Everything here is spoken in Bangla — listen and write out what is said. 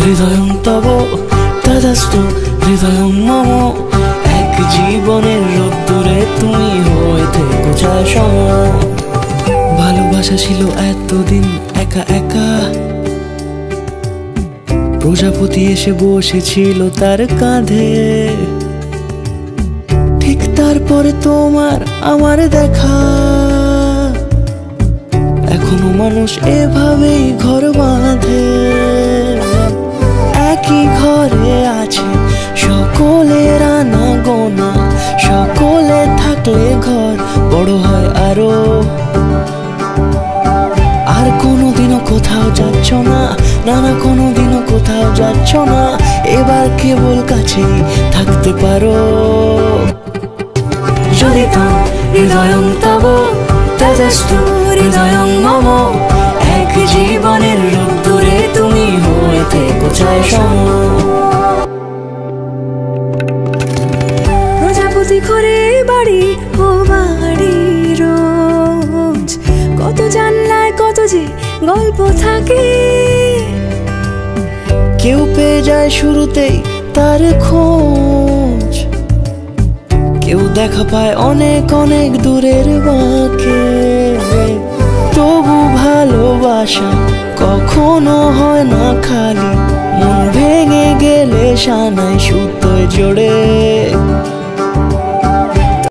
হৃদয়ং তব তদাস্তু হৃদয়ং মম। এক জীবনের রোদ্দুরে তুমি হয়ে থেকো ছায়া সম। ভালোবাসা ছিল এতদিন একা একা, প্রজাপতি এসে বসেছিল তার কাঁধে। ঠিক তারপরে তোমার আমার দেখা, এখনো মানুষ এভাবেই ঘর বাঁধে। একই ঘরে আছে সকলের আনা গোনা, সকলে থাকলে ঘর বড় হয় আরো। আর কোনোদিনও কোথাও যাচ্ছ না, না না কোনোদিনও কোথাও যাচ্ছ না, এবার কেবল কাছেই থাকতে পারো। যদি তো হৃদয়ং তব তদাস্তু হৃদয়ং মম। এক জীবনের রোদ্দুরে তুমি হয়ে থেকো ছায়া সম। প্রজাপতি ঘরে বাড়ি ও বাড়ি রোজ, কত জানলায় কত যে গল্প থাকে। কেউ পেয়ে যায় শুরুতেই তার খোঁজ, কেউ দেখা পায় অনেক অনেক দূরের বাঁকে। তবু ভালোবাসা কখনো হয় না খালি, মন ভেঙে গেলে সানাই সুতোয় জোড়ে।